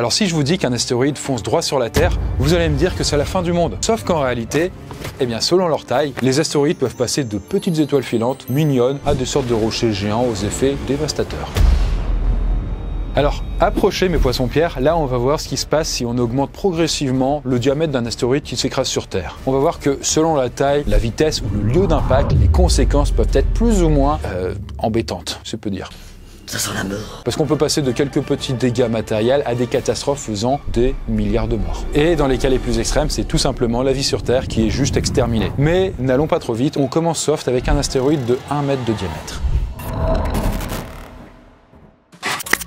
Alors si je vous dis qu'un astéroïde fonce droit sur la Terre, vous allez me dire que c'est la fin du monde. Sauf qu'en réalité, eh bien selon leur taille, les astéroïdes peuvent passer de petites étoiles filantes, mignonnes, à des sortes de rochers géants aux effets dévastateurs. Alors, approchez mes poissons-pierres, là on va voir ce qui se passe si on augmente progressivement le diamètre d'un astéroïde qui s'écrase sur Terre. On va voir que selon la taille, la vitesse ou le lieu d'impact, les conséquences peuvent être plus ou moins embêtantes, c'est peu dire. Ça sent la mort. Parce qu'on peut passer de quelques petits dégâts matériels à des catastrophes faisant des milliards de morts. Et dans les cas les plus extrêmes, c'est tout simplement la vie sur Terre qui est juste exterminée. Mais n'allons pas trop vite, on commence soft avec un astéroïde de 1 mètre de diamètre.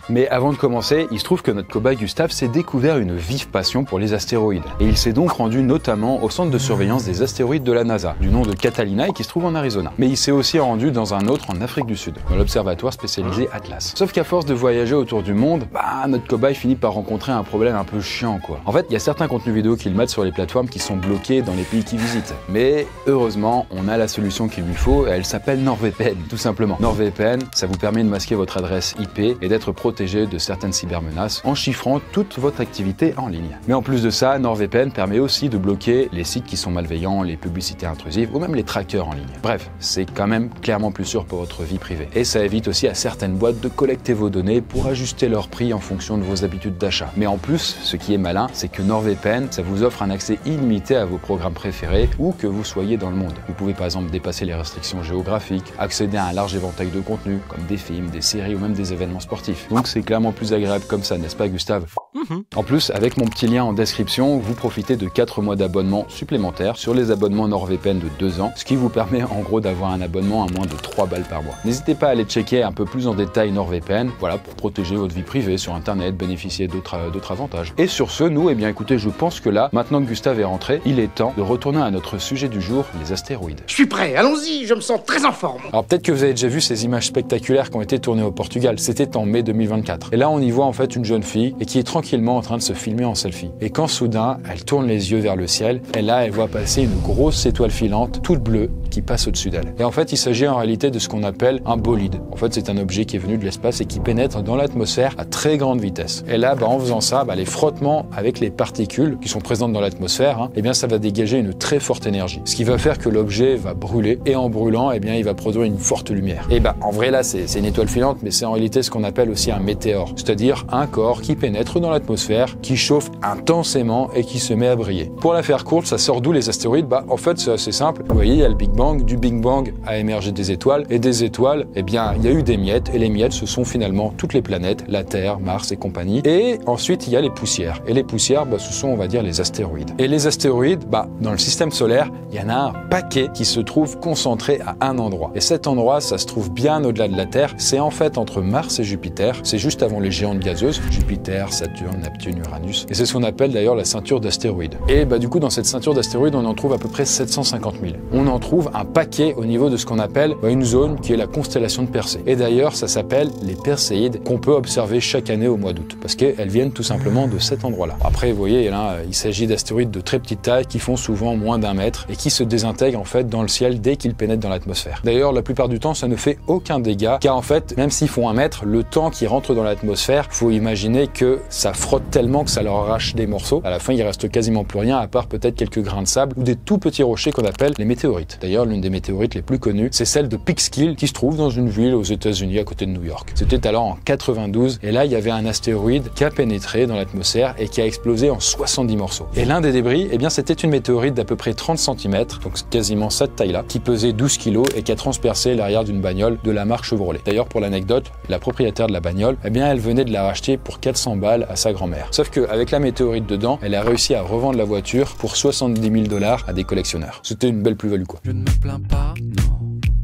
Mais avant de commencer, il se trouve que notre cobaye Gustave s'est découvert une vive passion pour les astéroïdes. Et il s'est donc rendu notamment au centre de surveillance des astéroïdes de la NASA, du nom de Catalina et qui se trouve en Arizona. Mais il s'est aussi rendu dans un autre en Afrique du Sud, dans l'observatoire spécialisé Atlas. Sauf qu'à force de voyager autour du monde, notre cobaye finit par rencontrer un problème un peu chiant quoi. En fait, il y a certains contenus vidéo qu'il mate sur les plateformes qui sont bloqués dans les pays qu'il visite. Mais heureusement, on a la solution qu'il lui faut et elle s'appelle NordVPN, tout simplement. NordVPN, ça vous permet de masquer votre adresse IP et d'être protégé de certaines cybermenaces en chiffrant toute votre activité en ligne. Mais en plus de ça, NordVPN permet aussi de bloquer les sites qui sont malveillants, les publicités intrusives ou même les trackers en ligne. Bref, c'est quand même clairement plus sûr pour votre vie privée. Et ça évite aussi à certaines boîtes de collecter vos données pour ajuster leur prix en fonction de vos habitudes d'achat. Mais en plus, ce qui est malin, c'est que NordVPN, ça vous offre un accès illimité à vos programmes préférés où que vous soyez dans le monde. Vous pouvez par exemple dépasser les restrictions géographiques, accéder à un large éventail de contenus comme des films, des séries ou même des événements sportifs. Donc c'est clairement plus agréable comme ça, n'est-ce pas Gustave? En plus, avec mon petit lien en description, vous profitez de 4 mois d'abonnement supplémentaires sur les abonnements NordVPN de 2 ans, ce qui vous permet en gros d'avoir un abonnement à moins de 3 balles par mois. N'hésitez pas à aller checker un peu plus en détail NordVPN, voilà, pour protéger votre vie privée sur internet, bénéficier d'autres avantages. Et sur ce, nous, eh bien écoutez, je pense que là, maintenant que Gustave est rentré, il est temps de retourner à notre sujet du jour, les astéroïdes. Je suis prêt, allons-y, je me sens très en forme. Alors peut-être que vous avez déjà vu ces images spectaculaires qui ont été tournées au Portugal, c'était en mai 2024. Et là, on y voit en fait une jeune fille et qui est tranquillement en train de se filmer en selfie. Et quand soudain, elle tourne les yeux vers le ciel, et là, elle voit passer une grosse étoile filante, toute bleue, qui passe au-dessus d'elle. Et en fait, il s'agit en réalité de ce qu'on appelle un bolide. En fait, c'est un objet qui est venu de l'espace et qui pénètre dans l'atmosphère à très grande vitesse. Et là, en faisant ça, les frottements avec les particules qui sont présentes dans l'atmosphère, eh bien, ça va dégager une très forte énergie. Ce qui va faire que l'objet va brûler, et en brûlant, eh bien, il va produire une forte lumière. Et en vrai, là, c'est une étoile filante, mais c'est en réalité ce qu'on appelle aussi un météore. C'est-à-dire un corps qui pénètre dans l'atmosphère, qui chauffe intensément et qui se met à briller. Pour la faire courte, ça sort d'où les astéroïdes? En fait, c'est assez simple. Vous voyez, il y a le Big Bang. Du Big Bang a émergé des étoiles. Et des étoiles, eh bien, il y a eu des miettes. Et les miettes, ce sont finalement toutes les planètes, la Terre, Mars et compagnie. Et ensuite, il y a les poussières. Et les poussières, ce sont, on va dire, les astéroïdes. Et les astéroïdes, dans le système solaire, il y en a un paquet qui se trouve concentré à un endroit. Et cet endroit, ça se trouve bien au-delà de la Terre. C'est en fait entre Mars et Jupiter. C'est juste avant les géantes gazeuses. Jupiter, Saturne, Neptune, Uranus. Et c'est ce qu'on appelle d'ailleurs la ceinture d'astéroïdes. Et du coup, dans cette ceinture d'astéroïdes, on en trouve à peu près 750 000. On en trouve un paquet au niveau de ce qu'on appelle une zone qui est la constellation de Persée. Et d'ailleurs, ça s'appelle les Perséides qu'on peut observer chaque année au mois d'août. Parce qu'elles viennent tout simplement de cet endroit-là. Après, vous voyez, là, il s'agit d'astéroïdes de très petite taille qui font souvent moins d'1 mètre et qui se désintègrent en fait dans le ciel dès qu'ils pénètrent dans l'atmosphère. D'ailleurs, la plupart du temps, ça ne fait aucun dégât car en fait, même s'ils font 1 mètre, le temps qu'ils rentrent dans l'atmosphère, faut imaginer que ça frotte tellement que ça leur arrache des morceaux. À la fin, il reste quasiment plus rien à part peut-être quelques grains de sable ou des tout petits rochers qu'on appelle les météorites. D'ailleurs, l'une des météorites les plus connues, c'est celle de Peekskill qui se trouve dans une ville aux États-Unis à côté de New York. C'était alors en 92 et là, il y avait un astéroïde qui a pénétré dans l'atmosphère et qui a explosé en 70 morceaux. Et l'un des débris, eh bien, c'était une météorite d'à peu près 30 cm, donc quasiment cette taille-là, qui pesait 12 kg et qui a transpercé l'arrière d'une bagnole de la marque Chevrolet. D'ailleurs, pour l'anecdote, la propriétaire de la bagnole, eh bien, elle venait de la racheter pour 400 balles à sa grand-mère. Sauf qu'avec la météorite dedans, elle a réussi à revendre la voiture pour 70 000 $ à des collectionneurs. C'était une belle plus-value, quoi. Je ne me plains pas, non.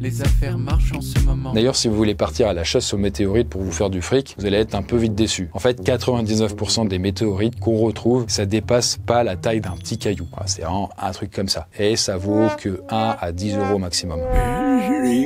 Les affaires marchent en ce moment. D'ailleurs, si vous voulez partir à la chasse aux météorites pour vous faire du fric, vous allez être un peu vite déçu. En fait, 99% des météorites qu'on retrouve, ça dépasse pas la taille d'un petit caillou. C'est vraiment un truc comme ça. Et ça vaut que 1 à 10 € maximum.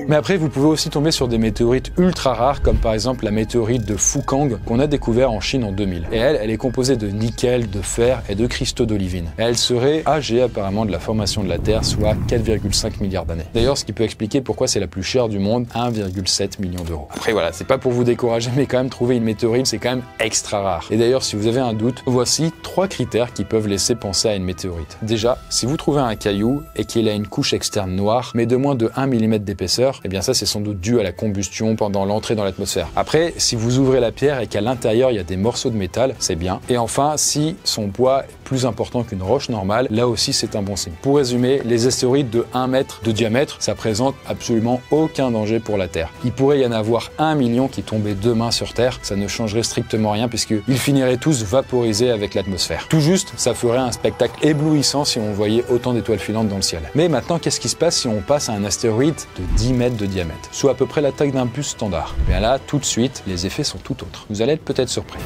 Mais après, vous pouvez aussi tomber sur des météorites ultra rares, comme par exemple la météorite de Fukang qu'on a découvert en Chine en 2000. Et elle est composée de nickel, de fer et de cristaux d'olivine. Et elle serait âgée apparemment de la formation de la Terre, soit 4,5 milliards d'années. D'ailleurs, ce qui peut expliquer pourquoi c'est la plus chère du monde, 1,7 million d'euros. Après voilà, c'est pas pour vous décourager, mais quand même trouver une météorite, c'est quand même extra rare. Et d'ailleurs, si vous avez un doute, voici 3 critères qui peuvent laisser penser à une météorite. Déjà, si vous trouvez un caillou et qu'il a une couche externe noire, mais de moins de 1 mm d'épaisseur, eh bien ça c'est sans doute dû à la combustion pendant l'entrée dans l'atmosphère. Après, si vous ouvrez la pierre et qu'à l'intérieur il y a des morceaux de métal, c'est bien. Et enfin, si son poids est plus important qu'une roche normale, là aussi c'est un bon signe. Pour résumer, les astéroïdes de 1 mètre de diamètre, ça présente absolument aucun danger pour la Terre. Il pourrait y en avoir 1 million qui tombaient demain sur Terre, ça ne changerait strictement rien puisqu'ils finiraient tous vaporisés avec l'atmosphère. Tout juste, ça ferait un spectacle éblouissant si on voyait autant d'étoiles filantes dans le ciel. Mais maintenant, qu'est-ce qui se passe si on passe à un astéroïde de 10 mètres de diamètre, soit à peu près la taille d'un bus standard? Bien là, tout de suite, les effets sont tout autres. Vous allez être peut-être surpris.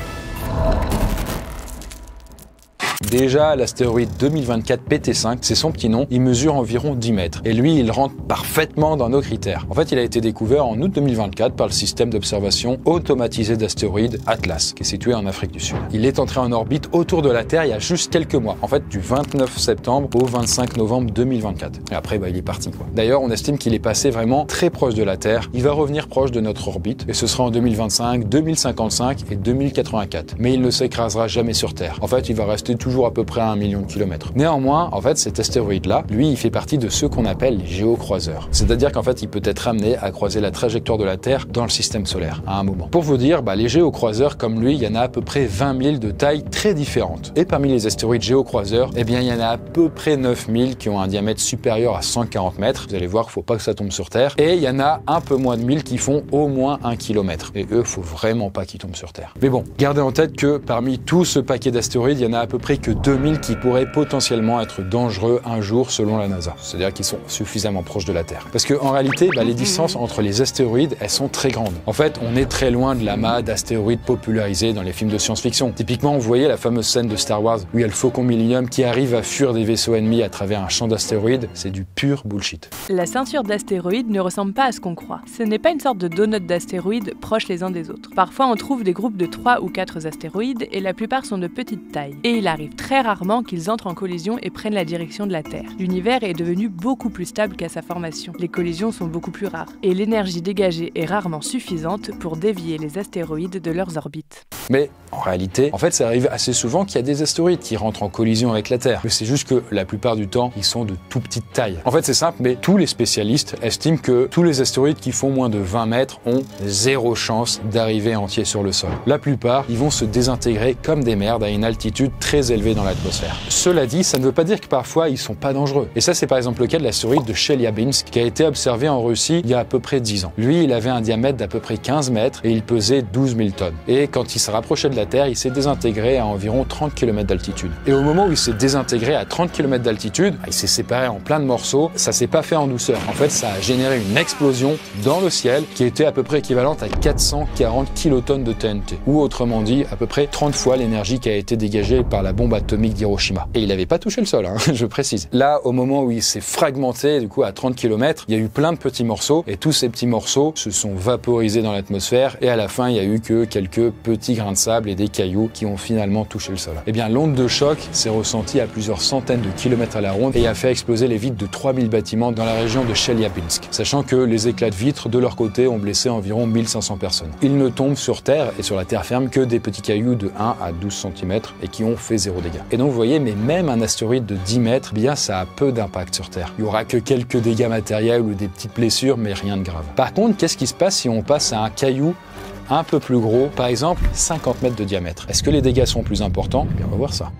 Déjà, l'astéroïde 2024 PT5, c'est son petit nom, il mesure environ 10 mètres. Et lui, il rentre parfaitement dans nos critères. En fait, il a été découvert en août 2024 par le système d'observation automatisé d'astéroïdes Atlas, qui est situé en Afrique du Sud. Il est entré en orbite autour de la Terre il y a juste quelques mois. En fait, du 29 septembre au 25 novembre 2024. Et après, il est parti, quoi. D'ailleurs, on estime qu'il est passé vraiment très proche de la Terre. Il va revenir proche de notre orbite, et ce sera en 2025, 2055 et 2084. Mais il ne s'écrasera jamais sur Terre. En fait, il va rester toujours à peu près à 1 million de kilomètres. Néanmoins, en fait, cet astéroïde-là, lui, il fait partie de ceux qu'on appelle les géocroiseurs. C'est-à-dire qu'en fait, il peut être amené à croiser la trajectoire de la Terre dans le système solaire, à un moment. Pour vous dire, les géocroiseurs, comme lui, il y en a à peu près 20 000 de tailles très différentes. Et parmi les astéroïdes géocroiseurs, eh bien, il y en a à peu près 9 000 qui ont un diamètre supérieur à 140 mètres. Vous allez voir qu'il ne faut pas que ça tombe sur Terre. Et il y en a un peu moins de 1000 qui font au moins 1 km. Et eux, il ne faut vraiment pas qu'ils tombent sur Terre. Mais bon, gardez en tête que parmi tout ce paquet d'astéroïdes, il y en a à peu près que 2000 qui pourraient potentiellement être dangereux un jour selon la NASA. C'est-à-dire qu'ils sont suffisamment proches de la Terre. Parce qu'en réalité, les distances entre les astéroïdes, elles sont très grandes. En fait, on est très loin de l'amas d'astéroïdes popularisés dans les films de science-fiction. Typiquement, vous voyez la fameuse scène de Star Wars où il y a le Faucon Millennium qui arrive à fuir des vaisseaux ennemis à travers un champ d'astéroïdes. C'est du pur bullshit. La ceinture d'astéroïdes ne ressemble pas à ce qu'on croit. Ce n'est pas une sorte de donut d'astéroïdes proches les uns des autres. Parfois, on trouve des groupes de 3 ou 4 astéroïdes et la plupart sont de petite taille. Et il arrive très rarement qu'ils entrent en collision et prennent la direction de la Terre. L'univers est devenu beaucoup plus stable qu'à sa formation. Les collisions sont beaucoup plus rares. Et l'énergie dégagée est rarement suffisante pour dévier les astéroïdes de leurs orbites. Mais en réalité, ça arrive assez souvent qu'il y a des astéroïdes qui rentrent en collision avec la Terre. Mais c'est juste que la plupart du temps, ils sont de tout petite taille. En fait, c'est simple, mais tous les spécialistes estiment que tous les astéroïdes qui font moins de 20 mètres ont 0 chance d'arriver entiers sur le sol. La plupart, ils vont se désintégrer comme des merdes à une altitude très élevée dans l'atmosphère. Cela dit, ça ne veut pas dire que parfois ils sont pas dangereux. Et ça, c'est par exemple le cas de l'astéroïde de Chelyabinsk qui a été observé en Russie il y a à peu près 10 ans. Lui, il avait un diamètre d'à peu près 15 mètres et il pesait 12 000 tonnes. Et quand il se rapprochait de la Terre, il s'est désintégré à environ 30 km d'altitude. Et au moment où il s'est désintégré à 30 km d'altitude, il s'est séparé en plein de morceaux. Ça s'est pas fait en douceur. En fait, ça a généré une explosion dans le ciel qui était à peu près équivalente à 440 kilotonnes de TNT. Ou autrement dit, à peu près 30 fois l'énergie qui a été dégagée par la bombe atomique d'Hiroshima. Et il n'avait pas touché le sol, je précise. Là, au moment où il s'est fragmenté, du coup, à 30 km, il y a eu plein de petits morceaux, et tous ces petits morceaux se sont vaporisés dans l'atmosphère, et à la fin, il y a eu que quelques petits grains de sable et des cailloux qui ont finalement touché le sol. Eh bien, l'onde de choc s'est ressentie à plusieurs centaines de kilomètres à la ronde, et a fait exploser les vitres de 3000 bâtiments dans la région de Chelyabinsk, sachant que les éclats de vitres, de leur côté, ont blessé environ 1500 personnes. Ils ne tombent sur Terre, et sur la terre ferme, que des petits cailloux de 1 à 12 cm, et qui ont fait 0 dégâts. Et donc, vous voyez, mais même un astéroïde de 10 mètres, bien ça a peu d'impact sur Terre. Il y aura que quelques dégâts matériels ou des petites blessures, mais rien de grave. Par contre, qu'est-ce qui se passe si on passe à un caillou un peu plus gros, par exemple 50 mètres de diamètre? Est-ce que les dégâts sont plus importants? Bien, on va voir ça.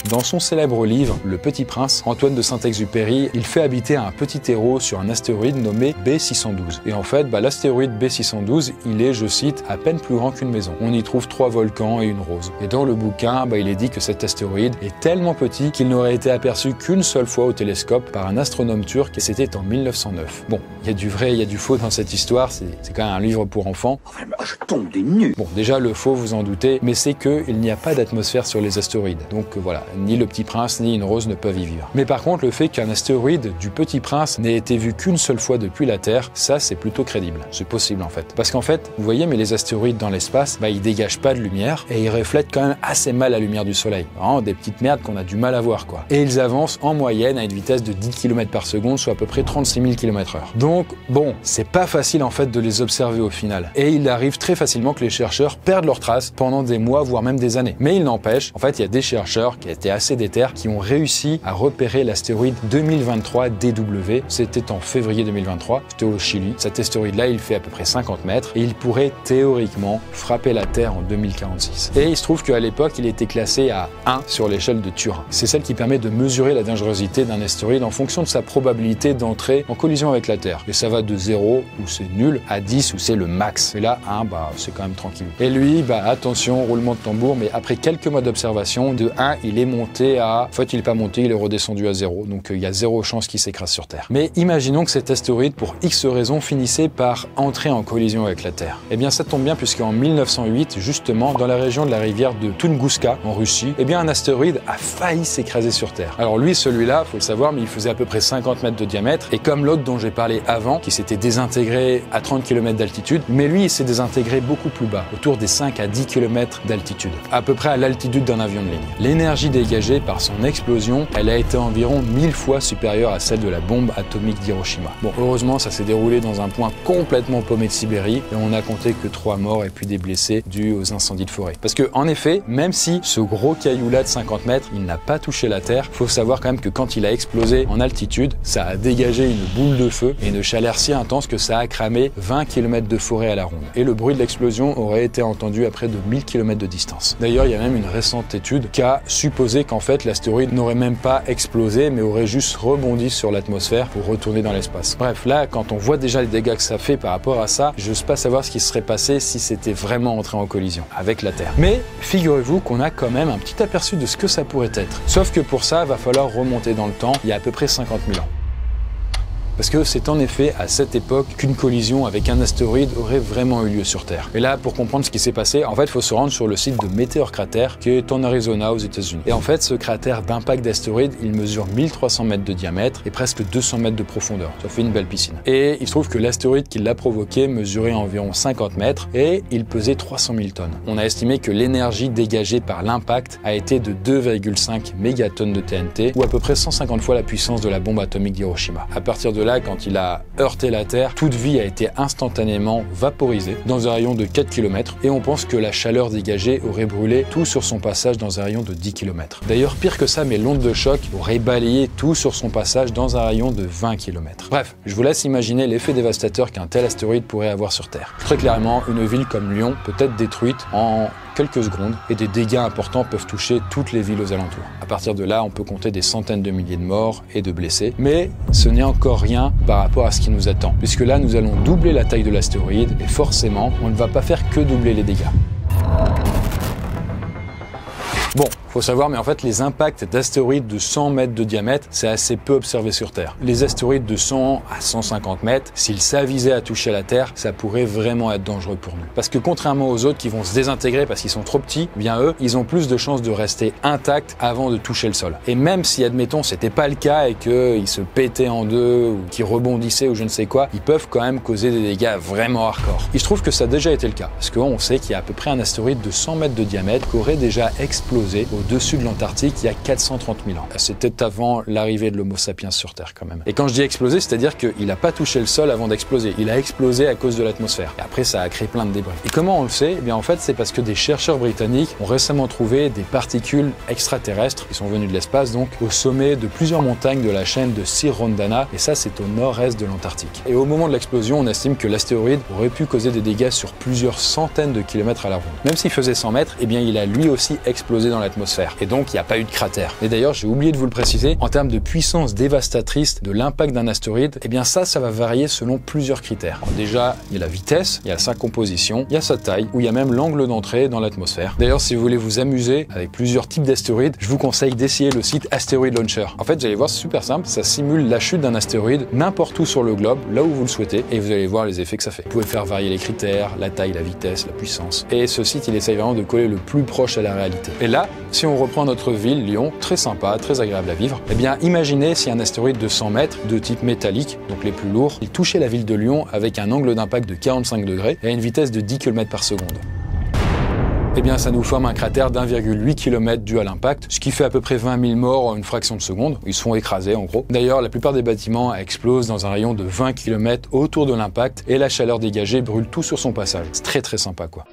Dans son célèbre livre, Le Petit Prince, Antoine de Saint-Exupéry, il fait habiter un petit héros sur un astéroïde nommé B612. Et en fait, l'astéroïde B612, il est, je cite, à peine plus grand qu'une maison. On y trouve 3 volcans et une rose. Et dans le bouquin, il est dit que cet astéroïde est tellement petit qu'il n'aurait été aperçu qu'une seule fois au télescope par un astronome turc, et c'était en 1909. Bon, il y a du vrai, il y a du faux dans cette histoire, c'est quand même un livre pour enfants. Je tombe des nues. Bon, déjà, le faux, vous en doutez, mais c'est qu'il n'y a pas d'atmosphère sur les astéroïdes. Donc voilà, ni le Petit Prince ni une Rose ne peuvent y vivre. Mais par contre, le fait qu'un astéroïde du Petit Prince n'ait été vu qu'une seule fois depuis la Terre, ça c'est plutôt crédible. C'est possible en fait. Parce qu'en fait, vous voyez, mais les astéroïdes dans l'espace, ils dégagent pas de lumière et ils reflètent quand même assez mal la lumière du Soleil. Vraiment des petites merdes qu'on a du mal à voir quoi. Et ils avancent en moyenne à une vitesse de 10 km par seconde, soit à peu près 36 000 km/h. Donc bon, c'est pas facile en fait de les observer au final. Et il arrive très facilement que les chercheurs perdent leurs traces pendant des mois, voire même des années. Mais il n'empêche, en fait, il y a des chercheurs qui étaient assez déter, qui ont réussi à repérer l'astéroïde 2023 DW. C'était en février 2023, c'était au Chili. Cet astéroïde-là, il fait à peu près 50 mètres et il pourrait théoriquement frapper la Terre en 2046. Et il se trouve qu'à l'époque, il était classé à 1 sur l'échelle de Turing. C'est celle qui permet de mesurer la dangerosité d'un astéroïde en fonction de sa probabilité d'entrer en collision avec la Terre. Et ça va de 0, où c'est nul, à 10, où c'est le max. Et là, 1, c'est quand même tranquille. Et lui, attention, roulement de tambour, mais après quelques mois d'observation, de 1, il est monté à... En fait, il n'est pas monté, il est redescendu à 0. Donc, il y a 0 chance qu'il s'écrase sur Terre. Mais imaginons que cet astéroïde, pour X raisons, finissait par entrer en collision avec la Terre. Eh bien, ça tombe bien, puisqu'en 1908, justement, dans la région de la rivière de Tunguska, en Russie, eh bien, un astéroïde a failli s'écraser sur Terre. Alors lui, celui-là, faut le savoir, mais il faisait à peu près 50 mètres de diamètre. Et comme l'autre dont j'ai parlé avant, qui s'était désintégré à 30 km d'altitude, mais lui, il s'est désintégré beaucoup plus bas, autour des 5 à 10 km d'altitude, à peu près à l'altitude d'un avion de ligne. L'énergie dégagée par son explosion, elle a été environ 1000 fois supérieure à celle de la bombe atomique d'Hiroshima. Bon, heureusement, ça s'est déroulé dans un point complètement paumé de Sibérie, et on n'a compté que 3 morts et puis des blessés dus aux incendies de forêt. Parce que, en effet, même si ce gros caillou-là de 50 mètres, il n'a pas touché la Terre, faut savoir quand même que quand il a explosé en altitude, ça a dégagé une boule de feu et une chaleur si intense que ça a cramé 20 km de forêt à la ronde. Et le bruit de l'explosion aurait été entendu à près de 1000 km de distance. D'ailleurs, il y a même une récente étude qui a supposé qu'en fait, l'astéroïde n'aurait même pas explosé, mais aurait juste rebondi sur l'atmosphère pour retourner dans l'espace. Bref, là, quand on voit déjà les dégâts que ça fait par rapport à ça, j'ose pas savoir ce qui se serait passé si c'était vraiment entré en collision avec la Terre. Mais figurez-vous qu'on a quand même un petit aperçu de ce que ça pourrait être. Sauf que pour ça, il va falloir remonter dans le temps, il y a à peu près 50 000 ans. Parce que c'est en effet à cette époque qu'une collision avec un astéroïde aurait vraiment eu lieu sur Terre. Et là, pour comprendre ce qui s'est passé, en fait, il faut se rendre sur le site de Meteor Crater, qui est en Arizona, aux États-Unis. Et en fait, ce cratère d'impact d'astéroïde, il mesure 1300 mètres de diamètre et presque 200 mètres de profondeur. Ça fait une belle piscine. Et il se trouve que l'astéroïde qui l'a provoqué mesurait environ 50 mètres et il pesait 300 000 tonnes. On a estimé que l'énergie dégagée par l'impact a été de 2,5 mégatonnes de TNT, ou à peu près 150 fois la puissance de la bombe atomique d'Hiroshima. À partir de là, quand il a heurté la Terre, toute vie a été instantanément vaporisée dans un rayon de 4 km et on pense que la chaleur dégagée aurait brûlé tout sur son passage dans un rayon de 10 km. D'ailleurs, pire que ça, mais l'onde de choc aurait balayé tout sur son passage dans un rayon de 20 km. Bref, je vous laisse imaginer l'effet dévastateur qu'un tel astéroïde pourrait avoir sur Terre. Très clairement, une ville comme Lyon peut être détruite en quelques secondes et des dégâts importants peuvent toucher toutes les villes aux alentours. À partir de là, on peut compter des centaines de milliers de morts et de blessés, mais ce n'est encore rien par rapport à ce qui nous attend, puisque là, nous allons doubler la taille de l'astéroïde et forcément, on ne va pas faire que doubler les dégâts. Bon, faut savoir, mais en fait, les impacts d'astéroïdes de 100 mètres de diamètre, c'est assez peu observé sur Terre. Les astéroïdes de 100 à 150 mètres, s'ils s'avisaient à toucher la Terre, ça pourrait vraiment être dangereux pour nous. Parce que contrairement aux autres qui vont se désintégrer parce qu'ils sont trop petits, eh bien eux, ils ont plus de chances de rester intacts avant de toucher le sol. Et même si, admettons, c'était pas le cas et qu'ils se pétaient en deux ou qu'ils rebondissaient ou je ne sais quoi, ils peuvent quand même causer des dégâts vraiment hardcore. Il se trouve que ça a déjà été le cas, parce qu'on sait qu'il y a à peu près un astéroïde de 100 mètres de diamètre qui aurait déjà explosé au-dessus de l'Antarctique il y a 430 000 ans. C'était avant l'arrivée de l'Homo sapiens sur Terre quand même. Et quand je dis exploser, c'est-à-dire qu'il n'a pas touché le sol avant d'exploser. Il a explosé à cause de l'atmosphère. Et après, ça a créé plein de débris. Et comment on le sait? Eh bien en fait, c'est parce que des chercheurs britanniques ont récemment trouvé des particules extraterrestres qui sont venues de l'espace, donc au sommet de plusieurs montagnes de la chaîne de Sirondana. Et ça, c'est au nord-est de l'Antarctique. Et au moment de l'explosion, on estime que l'astéroïde aurait pu causer des dégâts sur plusieurs centaines de kilomètres à la ronde. Même s'il faisait 100 mètres, eh bien il a lui aussi explosé dans l'atmosphère. Et donc, il n'y a pas eu de cratère. Et d'ailleurs, j'ai oublié de vous le préciser, en termes de puissance dévastatrice de l'impact d'un astéroïde, eh bien ça va varier selon plusieurs critères. Alors déjà, il y a la vitesse, il y a sa composition, il y a sa taille, ou il y a même l'angle d'entrée dans l'atmosphère. D'ailleurs, si vous voulez vous amuser avec plusieurs types d'astéroïdes, je vous conseille d'essayer le site Asteroid Launcher. En fait, vous allez voir, c'est super simple, ça simule la chute d'un astéroïde n'importe où sur le globe, là où vous le souhaitez, et vous allez voir les effets que ça fait. Vous pouvez faire varier les critères, la taille, la vitesse, la puissance. Et ce site, il essaye vraiment de coller le plus proche à la réalité. Et là, si on reprend notre ville, Lyon, très sympa, très agréable à vivre, eh bien imaginez si un astéroïde de 100 mètres, de type métallique, donc les plus lourds, il touchait la ville de Lyon avec un angle d'impact de 45 degrés et à une vitesse de 10 km par seconde. Eh bien, ça nous forme un cratère d'1,8 km dû à l'impact, ce qui fait à peu près 20 000 morts en une fraction de seconde. Ils sont écrasés, en gros. D'ailleurs, la plupart des bâtiments explosent dans un rayon de 20 km autour de l'impact et la chaleur dégagée brûle tout sur son passage. C'est très très sympa, quoi.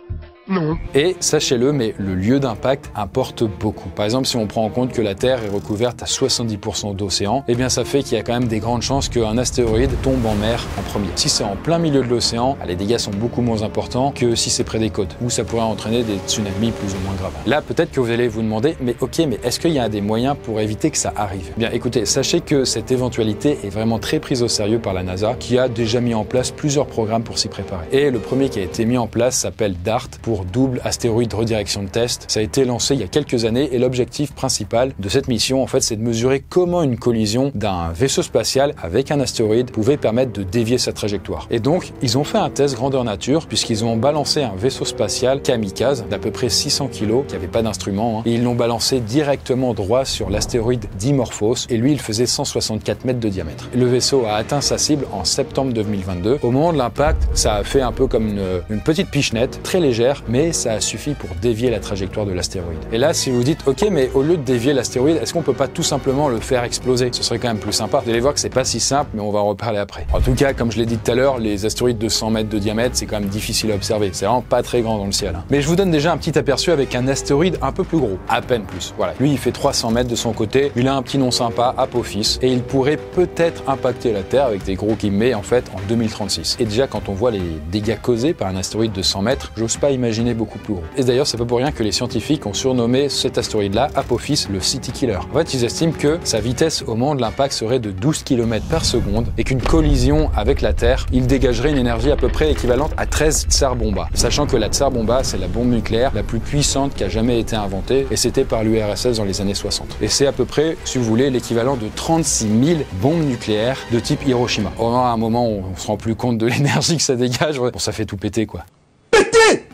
Non. Et sachez-le, mais le lieu d'impact importe beaucoup. Par exemple, si on prend en compte que la Terre est recouverte à 70% d'océan, eh bien ça fait qu'il y a quand même des grandes chances qu'un astéroïde tombe en mer en premier. Si c'est en plein milieu de l'océan, les dégâts sont beaucoup moins importants que si c'est près des côtes, où ça pourrait entraîner des tsunamis plus ou moins graves. Là, peut-être que vous allez vous demander, mais ok, mais est-ce qu'il y a des moyens pour éviter que ça arrive? Bien écoutez, sachez que cette éventualité est vraiment très prise au sérieux par la NASA, qui a déjà mis en place plusieurs programmes pour s'y préparer. Et le premier qui a été mis en place s'appelle DART, pour double astéroïde redirection de test. Ça a été lancé il y a quelques années et l'objectif principal de cette mission, en fait, c'est de mesurer comment une collision d'un vaisseau spatial avec un astéroïde pouvait permettre de dévier sa trajectoire. Et donc, ils ont fait un test grandeur nature puisqu'ils ont balancé un vaisseau spatial kamikaze d'à peu près 600 kg qui n'avait pas d'instrument, et ils l'ont balancé directement droit sur l'astéroïde Dimorphos et lui, il faisait 164 mètres de diamètre. Et le vaisseau a atteint sa cible en septembre 2022. Au moment de l'impact, ça a fait un peu comme une petite pichenette, très légère, mais ça a suffi pour dévier la trajectoire de l'astéroïde. Et là, si vous dites, ok, mais au lieu de dévier l'astéroïde, est-ce qu'on peut pas tout simplement le faire exploser? Ce serait quand même plus sympa. Vous allez voir que c'est pas si simple, mais on va en reparler après. En tout cas, comme je l'ai dit tout à l'heure, les astéroïdes de 100 mètres de diamètre, c'est quand même difficile à observer. C'est vraiment pas très grand dans le ciel. Mais je vous donne déjà un petit aperçu avec un astéroïde un peu plus gros, à peine plus. Voilà. Lui, il fait 300 mètres de son côté. Il a un petit nom sympa, Apophis, et il pourrait peut-être impacter la Terre avec des gros guillemets, en fait, en 2036. Et déjà, quand on voit les dégâts causés par un astéroïde de 100 mètres, j'ose pas imaginer beaucoup plus gros. Et d'ailleurs, c'est pas pour rien que les scientifiques ont surnommé cet astéroïde-là, Apophis, le City Killer. En fait, ils estiment que sa vitesse au moment de l'impact serait de 12 km par seconde et qu'une collision avec la Terre, il dégagerait une énergie à peu près équivalente à 13 tsar bombas. Sachant que la tsar bomba, c'est la bombe nucléaire la plus puissante qui a jamais été inventée et c'était par l'URSS dans les années 60. Et c'est à peu près, si vous voulez, l'équivalent de 36 000 bombes nucléaires de type Hiroshima. Au moins, à un moment, on se rend plus compte de l'énergie que ça dégage. Bon, ça fait tout péter, quoi.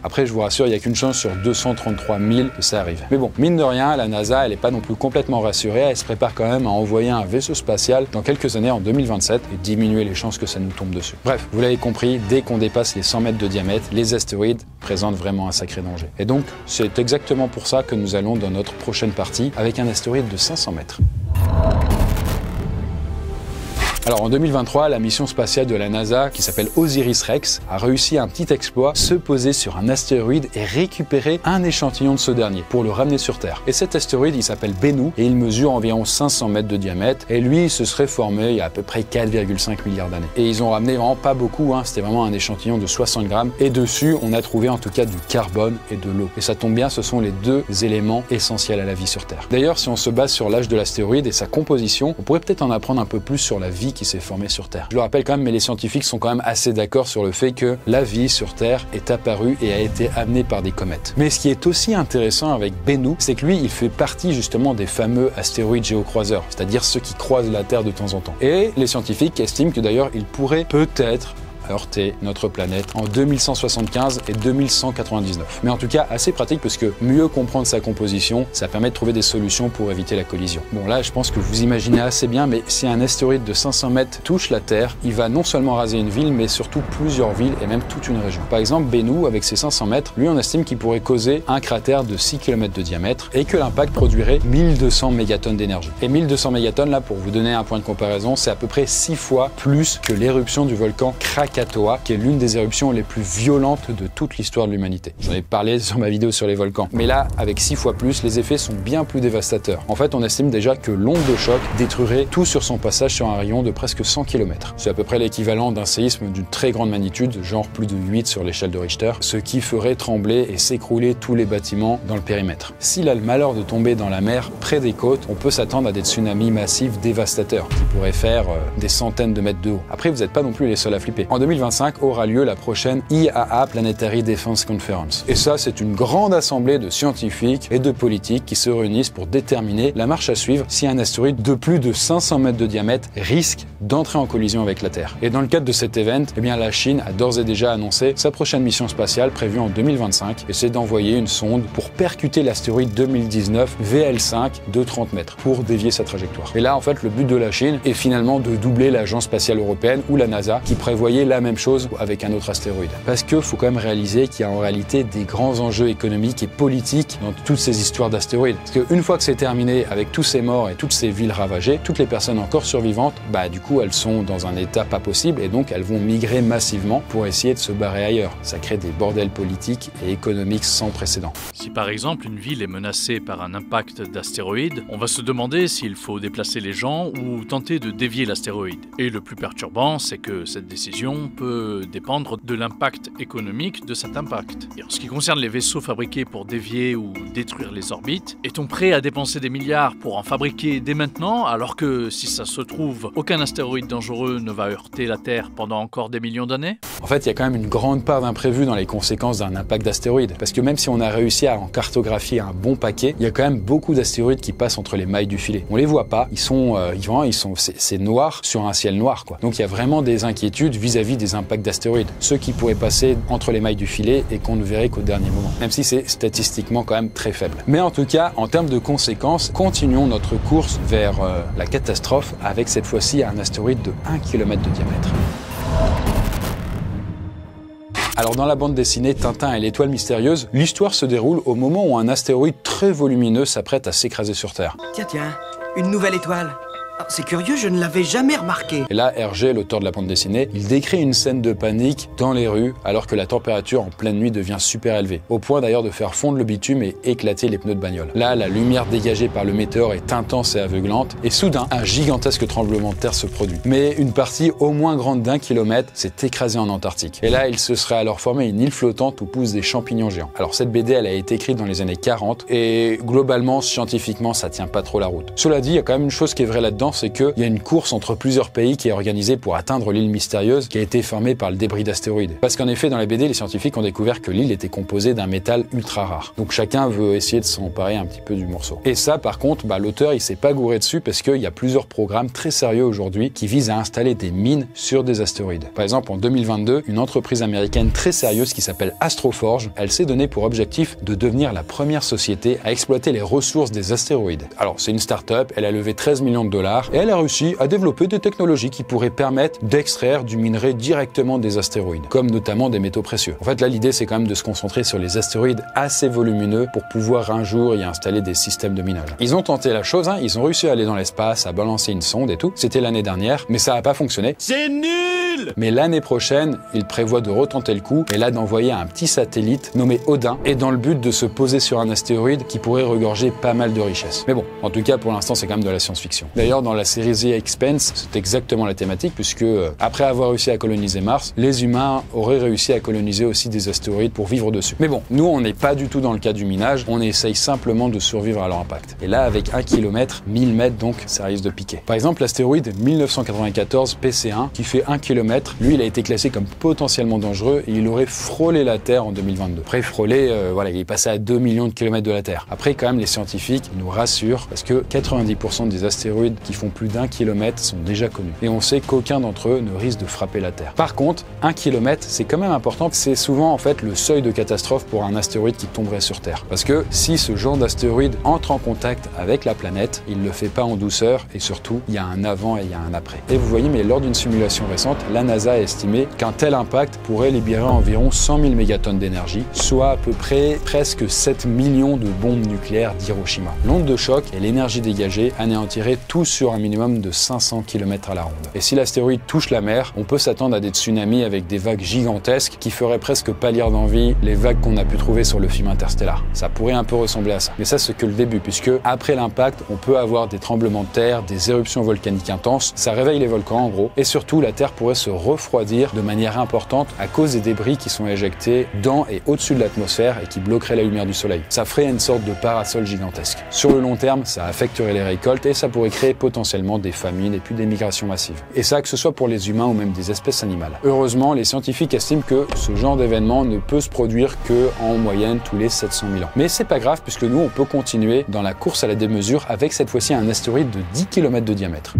Après, je vous rassure, il n'y a qu'une chance sur 233 000 que ça arrive. Mais bon, mine de rien, la NASA, elle n'est pas non plus complètement rassurée. Elle se prépare quand même à envoyer un vaisseau spatial dans quelques années, en 2027, et diminuer les chances que ça nous tombe dessus. Bref, vous l'avez compris, dès qu'on dépasse les 100 mètres de diamètre, les astéroïdes présentent vraiment un sacré danger. Et donc, c'est exactement pour ça que nous allons dans notre prochaine partie avec un astéroïde de 500 mètres. Alors en 2023, la mission spatiale de la NASA, qui s'appelle OSIRIS-REx, a réussi un petit exploit, se poser sur un astéroïde et récupérer un échantillon de ce dernier pour le ramener sur Terre. Et cet astéroïde, il s'appelle Bennu et il mesure environ 500 mètres de diamètre. Et lui, il se serait formé il y a à peu près 4,5 milliards d'années. Et ils ont ramené vraiment pas beaucoup, c'était vraiment un échantillon de 60 grammes. Et dessus, on a trouvé en tout cas du carbone et de l'eau. Et ça tombe bien, ce sont les deux éléments essentiels à la vie sur Terre. D'ailleurs, si on se base sur l'âge de l'astéroïde et sa composition, on pourrait peut-être en apprendre un peu plus sur la vie qui s'est formée sur Terre. Je le rappelle quand même, mais les scientifiques sont quand même assez d'accord sur le fait que la vie sur Terre est apparue et a été amenée par des comètes. Mais ce qui est aussi intéressant avec Bennu, c'est que lui, il fait partie justement des fameux astéroïdes géocroiseurs, c'est-à-dire ceux qui croisent la Terre de temps en temps. Et les scientifiques estiment que d'ailleurs, il pourrait peut-être heurter notre planète en 2175 et 2199. Mais en tout cas, assez pratique parce que mieux comprendre sa composition, ça permet de trouver des solutions pour éviter la collision. Bon là, je pense que vous imaginez assez bien, mais si un astéroïde de 500 mètres touche la Terre, il va non seulement raser une ville, mais surtout plusieurs villes et même toute une région. Par exemple, Bennu, avec ses 500 mètres, lui, on estime qu'il pourrait causer un cratère de 6 km de diamètre et que l'impact produirait 1200 mégatonnes d'énergie. Et 1200 mégatonnes, là, pour vous donner un point de comparaison, c'est à peu près 6 fois plus que l'éruption du volcan Krakatoa, qui est l'une des éruptions les plus violentes de toute l'histoire de l'humanité. J'en ai parlé sur ma vidéo sur les volcans. Mais là, avec 6 fois plus, les effets sont bien plus dévastateurs. En fait, on estime déjà que l'onde de choc détruirait tout sur son passage sur un rayon de presque 100 km. C'est à peu près l'équivalent d'un séisme d'une très grande magnitude, genre plus de 8 sur l'échelle de Richter, ce qui ferait trembler et s'écrouler tous les bâtiments dans le périmètre. S'il a le malheur de tomber dans la mer près des côtes, on peut s'attendre à des tsunamis massifs dévastateurs qui pourraient faire des centaines de mètres de haut. Après, vous n'êtes pas non plus les seuls à flipper. En 2025 aura lieu la prochaine IAA Planetary Defense Conference. Et ça, c'est une grande assemblée de scientifiques et de politiques qui se réunissent pour déterminer la marche à suivre si un astéroïde de plus de 500 mètres de diamètre risque d'entrer en collision avec la Terre. Et dans le cadre de cet événement, eh bien, la Chine a d'ores et déjà annoncé sa prochaine mission spatiale prévue en 2025 et c'est d'envoyer une sonde pour percuter l'astéroïde 2019 VL5 de 30 mètres pour dévier sa trajectoire. Et là, en fait, le but de la Chine est finalement de doubler l'Agence spatiale européenne ou la NASA qui prévoyait la même chose avec un autre astéroïde. Parce qu'il faut quand même réaliser qu'il y a en réalité des grands enjeux économiques et politiques dans toutes ces histoires d'astéroïdes. Parce qu'une fois que c'est terminé avec tous ces morts et toutes ces villes ravagées, toutes les personnes encore survivantes, du coup, elles sont dans un état pas possible et donc elles vont migrer massivement pour essayer de se barrer ailleurs. Ça crée des bordels politiques et économiques sans précédent. Si par exemple une ville est menacée par un impact d'astéroïde, on va se demander s'il faut déplacer les gens ou tenter de dévier l'astéroïde. Et le plus perturbant, c'est que cette décision peut dépendre de l'impact économique de cet impact. Et en ce qui concerne les vaisseaux fabriqués pour dévier ou détruire les orbites, est-on prêt à dépenser des milliards pour en fabriquer dès maintenant, alors que si ça se trouve, aucun astéroïde dangereux ne va heurter la Terre pendant encore des millions d'années? En fait, il y a quand même une grande part d'imprévu dans les conséquences d'un impact d'astéroïde. Parce que même si on a réussi à en cartographier un bon paquet, il y a quand même beaucoup d'astéroïdes qui passent entre les mailles du filet. On les voit pas, c'est noir sur un ciel noir, quoi. Donc il y a vraiment des inquiétudes vis-à-vis des impacts d'astéroïdes. Ceux qui pourraient passer entre les mailles du filet et qu'on ne verrait qu'au dernier moment. Même si c'est statistiquement quand même très faible. Mais en tout cas, en termes de conséquences, continuons notre course vers la catastrophe avec cette fois-ci un astéroïde de 1 km de diamètre. Alors dans la bande dessinée Tintin et l'étoile mystérieuse, l'histoire se déroule au moment où un astéroïde très volumineux s'apprête à s'écraser sur Terre. Tiens, une nouvelle étoile. C'est curieux, je ne l'avais jamais remarqué. Et là, Hergé, l'auteur de la bande dessinée, il décrit une scène de panique dans les rues alors que la température en pleine nuit devient super élevée, au point d'ailleurs de faire fondre le bitume et éclater les pneus de bagnole. Là, la lumière dégagée par le météore est intense et aveuglante, et soudain, un gigantesque tremblement de terre se produit. Mais une partie au moins grande d'1 kilomètre s'est écrasée en Antarctique. Et là, il se serait alors formé une île flottante où poussent des champignons géants. Alors cette BD, elle a été écrite dans les années 40, et globalement, scientifiquement, ça tient pas trop la route. Cela dit, il y a quand même une chose qui est vraie là-dedans, c'est qu'il y a une course entre plusieurs pays qui est organisée pour atteindre l'île mystérieuse qui a été formée par le débris d'astéroïdes. Parce qu'en effet, dans la BD, les scientifiques ont découvert que l'île était composée d'un métal ultra rare. Donc chacun veut essayer de s'emparer un petit peu du morceau. Et ça, par contre, l'auteur, il s'est pas gouré dessus parce qu'il y a plusieurs programmes très sérieux aujourd'hui qui visent à installer des mines sur des astéroïdes. Par exemple, en 2022, une entreprise américaine très sérieuse qui s'appelle Astroforge, elle s'est donné pour objectif de devenir la première société à exploiter les ressources des astéroïdes. Alors, c'est une start-up, elle a levé 13 millions de dollars et elle a réussi à développer des technologies qui pourraient permettre d'extraire du minerai directement des astéroïdes, comme notamment des métaux précieux. En fait, là, l'idée, c'est quand même de se concentrer sur les astéroïdes assez volumineux pour pouvoir un jour y installer des systèmes de minage. Ils ont tenté la chose, ils ont réussi à aller dans l'espace, à balancer une sonde et tout. C'était l'année dernière, mais ça n'a pas fonctionné. C'est nul! Mais l'année prochaine, ils prévoient de retenter le coup et là d'envoyer un petit satellite nommé Odin et dans le but de se poser sur un astéroïde qui pourrait regorger pas mal de richesses. Mais bon, en tout cas, pour l'instant, c'est quand même de la science-fiction. D'ailleurs, dans la série The Expanse, c'est exactement la thématique puisque après avoir réussi à coloniser Mars, les humains auraient réussi à coloniser aussi des astéroïdes pour vivre dessus. Mais bon, nous on n'est pas du tout dans le cas du minage, on essaye simplement de survivre à leur impact. Et là avec 1 km, 1000 mètres donc, ça risque de piquer. Par exemple l'astéroïde 1994 PC1 qui fait 1 km, lui il a été classé comme potentiellement dangereux et il aurait frôlé la Terre en 2022. Après frôlé, il est passé à 2 millions de kilomètres de la Terre. Après quand même les scientifiques nous rassurent parce que 90% des astéroïdes qui font plus d'1 kilomètre sont déjà connus. Et on sait qu'aucun d'entre eux ne risque de frapper la Terre. Par contre, 1 km, c'est quand même important. C'est souvent en fait le seuil de catastrophe pour un astéroïde qui tomberait sur Terre. Parce que si ce genre d'astéroïde entre en contact avec la planète, il ne le fait pas en douceur et surtout, il y a un avant et il y a un après. Et vous voyez, mais lors d'une simulation récente, la NASA a estimé qu'un tel impact pourrait libérer environ 100 000 mégatonnes d'énergie, soit à peu près presque 7 millions de bombes nucléaires d'Hiroshima. L'onde de choc et l'énergie dégagée anéantiraient tout sur un minimum de 500 km à la ronde. Et si l'astéroïde touche la mer, on peut s'attendre à des tsunamis avec des vagues gigantesques qui feraient presque pâlir d'envie les vagues qu'on a pu trouver sur le film Interstellar. Ça pourrait un peu ressembler à ça. Mais ça, c'est que le début, puisque après l'impact, on peut avoir des tremblements de terre, des éruptions volcaniques intenses, ça réveille les volcans en gros, et surtout la Terre pourrait se refroidir de manière importante à cause des débris qui sont éjectés dans et au-dessus de l'atmosphère et qui bloqueraient la lumière du soleil. Ça ferait une sorte de parasol gigantesque. Sur le long terme, ça affecterait les récoltes et ça pourrait créer potentiellement des famines et puis des migrations massives. Et ça, que ce soit pour les humains ou même des espèces animales. Heureusement, les scientifiques estiment que ce genre d'événement ne peut se produire que en moyenne tous les 700 000 ans. Mais c'est pas grave puisque nous, on peut continuer dans la course à la démesure avec cette fois-ci un astéroïde de 10 km de diamètre.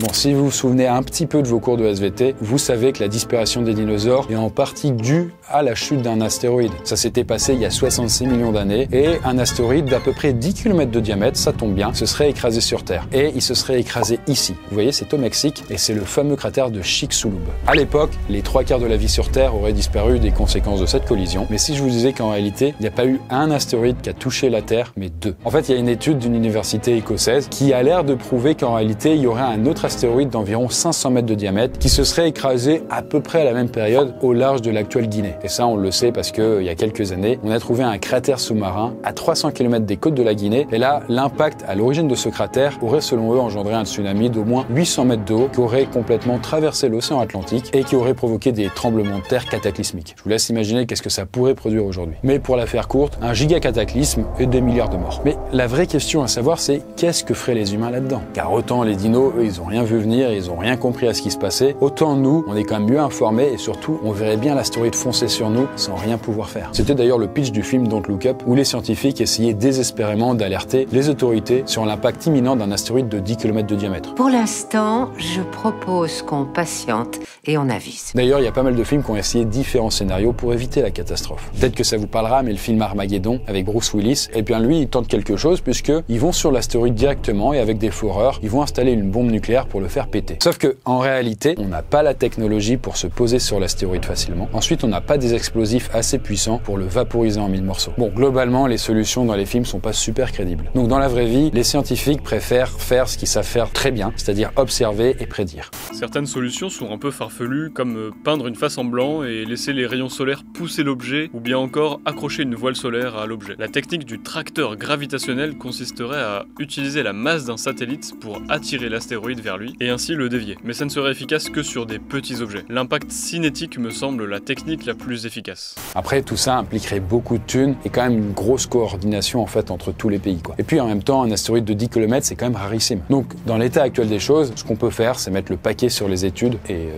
Bon, si vous vous souvenez un petit peu de vos cours de SVT, vous savez que la disparition des dinosaures est en partie due à la chute d'un astéroïde. Ça s'était passé il y a 66 millions d'années et un astéroïde d'à peu près 10 km de diamètre, ça tombe bien, se serait écrasé sur Terre. Et il se serait écrasé ici. Vous voyez, c'est au Mexique et c'est le fameux cratère de Chicxulub. À l'époque, les 3/4 de la vie sur Terre auraient disparu des conséquences de cette collision. Mais si je vous disais qu'en réalité, il n'y a pas eu un astéroïde qui a touché la Terre, mais 2. En fait, il y a une étude d'une université écossaise qui a l'air de prouver qu'en réalité, il y aurait un autre astéroïde d'environ 500 mètres de diamètre qui se serait écrasé à peu près à la même période au large de l'actuelle Guinée. Et ça, on le sait parce qu'il y a quelques années, on a trouvé un cratère sous-marin à 300 km des côtes de la Guinée. Et là, l'impact à l'origine de ce cratère aurait selon eux engendré un tsunami d'au moins 800 mètres d'eau qui aurait complètement traversé l'océan Atlantique et qui aurait provoqué des tremblements de terre cataclysmiques. Je vous laisse imaginer qu'est-ce que ça pourrait produire aujourd'hui. Mais pour la faire courte, un giga cataclysme et des milliards de morts. Mais la vraie question à savoir, c'est qu'est-ce que feraient les humains là-dedans? Car autant les dinos, eux, ils ont rien vu venir, ils ont rien compris à ce qui se passait, autant nous, on est quand même mieux informés et surtout, on verrait bien l'astéroïde foncer sur nous sans rien pouvoir faire. C'était d'ailleurs le pitch du film Don't Look Up où les scientifiques essayaient désespérément d'alerter les autorités sur l'impact imminent d'un astéroïde de 10 km de diamètre. Pour l'instant, je propose qu'on patiente et on avise. D'ailleurs, il y a pas mal de films qui ont essayé différents scénarios pour éviter la catastrophe. Peut-être que ça vous parlera, mais le film Armageddon avec Bruce Willis, et bien lui, il tente quelque chose puisqu'ils vont sur l'astéroïde directement et avec des foreurs, ils vont installer une bombe nucléaire pour le faire péter. Sauf que, en réalité, on n'a pas la technologie pour se poser sur l'astéroïde facilement. Ensuite, on n'a pas des explosifs assez puissants pour le vaporiser en 1000 morceaux. Bon, globalement, les solutions dans les films sont pas super crédibles. Donc, dans la vraie vie, les scientifiques préfèrent faire ce qu'ils savent faire très bien, c'est-à-dire observer et prédire. Certaines solutions sont un peu farfelues, comme peindre une face en blanc et laisser les rayons solaires pousser l'objet, ou bien encore accrocher une voile solaire à l'objet. La technique du tracteur gravitationnel consisterait à utiliser la masse d'un satellite pour attirer l'astéroïde vers lui, et ainsi le dévier. Mais ça ne serait efficace que sur des petits objets. L'impact cinétique me semble la technique la plus efficace. Après, tout ça impliquerait beaucoup de thunes et quand même une grosse coordination en fait entre tous les pays, quoi. Et puis en même temps, un astéroïde de 10 km, c'est quand même rarissime. Donc, dans l'état actuel des choses, ce qu'on peut faire, c'est mettre le paquet sur les études et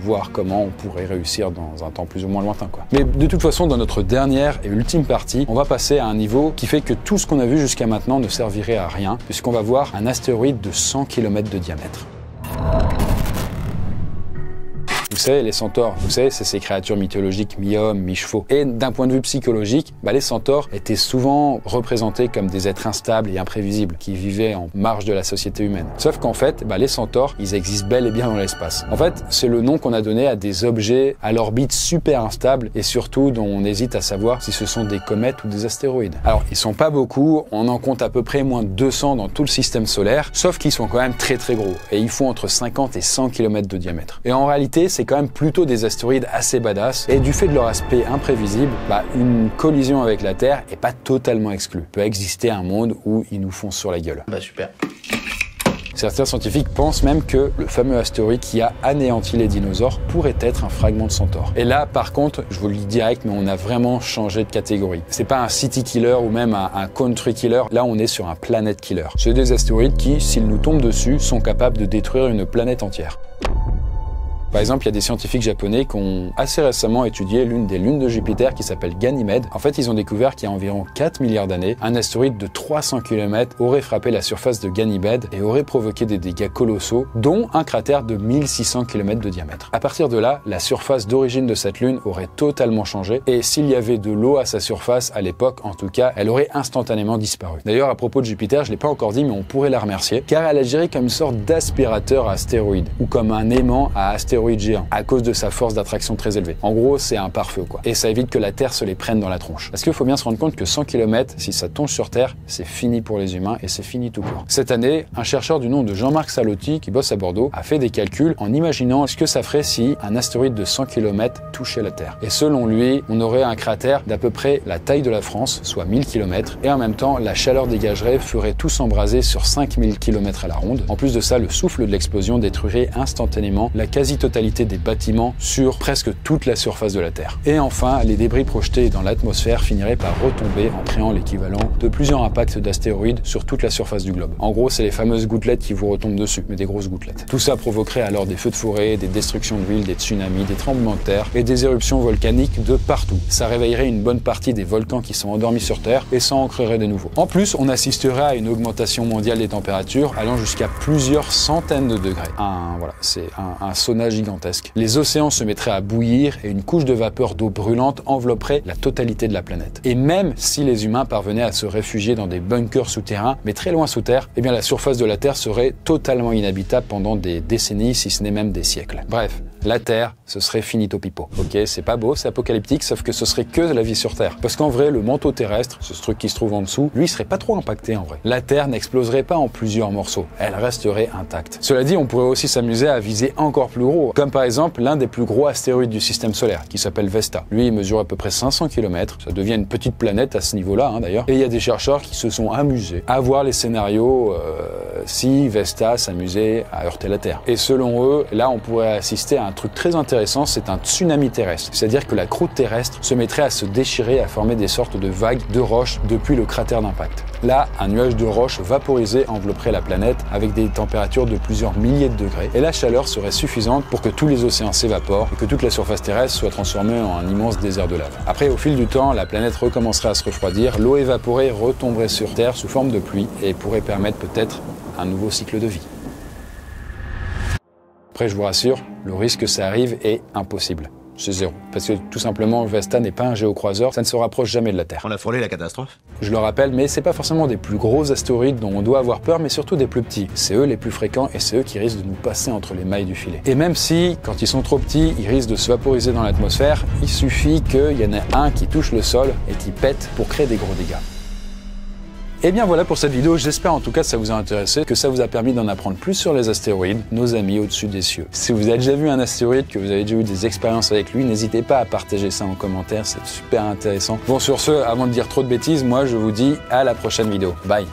voir comment on pourrait réussir dans un temps plus ou moins lointain, quoi. Mais de toute façon, dans notre dernière et ultime partie, on va passer à un niveau qui fait que tout ce qu'on a vu jusqu'à maintenant ne servirait à rien, puisqu'on va voir un astéroïde de 100 km de diamètre. Vous savez, les centaures, vous savez, c'est ces créatures mythologiques mi-hommes, mi-chevaux. Et d'un point de vue psychologique, les centaures étaient souvent représentés comme des êtres instables et imprévisibles, qui vivaient en marge de la société humaine. Sauf qu'en fait, les centaures, ils existent bel et bien dans l'espace. En fait, c'est le nom qu'on a donné à des objets à l'orbite super instable et surtout dont on hésite à savoir si ce sont des comètes ou des astéroïdes. Alors, ils sont pas beaucoup, on en compte à peu près moins de 200 dans tout le système solaire, sauf qu'ils sont quand même très très gros et ils font entre 50 et 100 km de diamètre. Et en réalité, c'est quand même plutôt des astéroïdes assez badass et du fait de leur aspect imprévisible, une collision avec la Terre est pas totalement exclue. Il peut exister un monde où ils nous foncent sur la gueule. Super. Certains scientifiques pensent même que le fameux astéroïde qui a anéanti les dinosaures pourrait être un fragment de Centaure. Et là, par contre, je vous le dis direct, mais on a vraiment changé de catégorie. C'est pas un city killer ou même un country killer. Là, on est sur un planet killer. C'est des astéroïdes qui, s'ils nous tombent dessus, sont capables de détruire une planète entière. Par exemple, il y a des scientifiques japonais qui ont assez récemment étudié l'une des lunes de Jupiter qui s'appelle Ganymède. En fait, ils ont découvert qu'il y a environ 4 milliards d'années, un astéroïde de 300 km aurait frappé la surface de Ganymède et aurait provoqué des dégâts colossaux, dont un cratère de 1600 km de diamètre. À partir de là, la surface d'origine de cette lune aurait totalement changé et s'il y avait de l'eau à sa surface à l'époque, en tout cas, elle aurait instantanément disparu. D'ailleurs, à propos de Jupiter, je l'ai pas encore dit, mais on pourrait la remercier, car elle agirait comme une sorte d'aspirateur à astéroïdes ou comme un aimant à astéroïdes astéroïde géant à cause de sa force d'attraction très élevée. En gros, c'est un pare-feu quoi. Et ça évite que la Terre se les prenne dans la tronche. Parce qu'il faut bien se rendre compte que 100 km, si ça tombe sur Terre, c'est fini pour les humains et c'est fini tout court. Cette année, un chercheur du nom de Jean-Marc Salotti, qui bosse à Bordeaux, a fait des calculs en imaginant ce que ça ferait si un astéroïde de 100 km touchait la Terre. Et selon lui, on aurait un cratère d'à peu près la taille de la France, soit 1000 km, et en même temps, la chaleur dégagée ferait tout s'embraser sur 5000 km à la ronde. En plus de ça, le souffle de l'explosion détruirait instantanément la quasi-totalité des bâtiments sur presque toute la surface de la Terre. Et enfin, les débris projetés dans l'atmosphère finiraient par retomber en créant l'équivalent de plusieurs impacts d'astéroïdes sur toute la surface du globe. En gros, c'est les fameuses gouttelettes qui vous retombent dessus, mais des grosses gouttelettes. Tout ça provoquerait alors des feux de forêt, des destructions d'huile, des tsunamis, des tremblements de terre et des éruptions volcaniques de partout. Ça réveillerait une bonne partie des volcans qui sont endormis sur Terre et ça en créerait de nouveaux. En plus, on assisterait à une augmentation mondiale des températures allant jusqu'à plusieurs centaines de degrés. C'est un sauna gigantesque. Les océans se mettraient à bouillir et une couche de vapeur d'eau brûlante envelopperait la totalité de la planète. Et même si les humains parvenaient à se réfugier dans des bunkers souterrains, mais très loin sous terre, eh bien la surface de la Terre serait totalement inhabitable pendant des décennies, si ce n'est même des siècles. Bref, la Terre, ce serait finito pipo. Ok, c'est pas beau, c'est apocalyptique, sauf que ce serait que la vie sur Terre. Parce qu'en vrai, le manteau terrestre, ce truc qui se trouve en dessous, lui serait pas trop impacté en vrai. La Terre n'exploserait pas en plusieurs morceaux, elle resterait intacte. Cela dit, on pourrait aussi s'amuser à viser encore plus gros, comme par exemple l'un des plus gros astéroïdes du système solaire, qui s'appelle Vesta. Lui, il mesure à peu près 500 km, ça devient une petite planète à ce niveau-là d'ailleurs, et il y a des chercheurs qui se sont amusés à voir les scénarios si Vesta s'amusait à heurter la Terre. Et selon eux, là on pourrait assister à un truc très intéressant, c'est un tsunami terrestre. C'est-à-dire que la croûte terrestre se mettrait à se déchirer, à former des sortes de vagues de roches depuis le cratère d'impact. Là, un nuage de roches vaporisées envelopperait la planète avec des températures de plusieurs milliers de degrés. Et la chaleur serait suffisante pour que tous les océans s'évaporent et que toute la surface terrestre soit transformée en un immense désert de lave. Après, au fil du temps, la planète recommencerait à se refroidir, l'eau évaporée retomberait sur Terre sous forme de pluie et pourrait permettre peut-être un nouveau cycle de vie. Après, je vous rassure, le risque que ça arrive est impossible. C'est zéro. Parce que tout simplement, Vesta n'est pas un géocroiseur, ça ne se rapproche jamais de la Terre. On a frôlé la catastrophe. Je le rappelle, mais c'est pas forcément des plus gros astéroïdes dont on doit avoir peur, mais surtout des plus petits. C'est eux les plus fréquents et c'est eux qui risquent de nous passer entre les mailles du filet. Et même si, quand ils sont trop petits, ils risquent de se vaporiser dans l'atmosphère, il suffit qu'il y en ait un qui touche le sol et qui pète pour créer des gros dégâts. Et bien voilà pour cette vidéo, j'espère en tout cas que ça vous a intéressé, que ça vous a permis d'en apprendre plus sur les astéroïdes, nos amis au-dessus des cieux. Si vous avez déjà vu un astéroïde, que vous avez déjà eu des expériences avec lui, n'hésitez pas à partager ça en commentaire, c'est super intéressant. Bon sur ce, avant de dire trop de bêtises, moi je vous dis à la prochaine vidéo. Bye.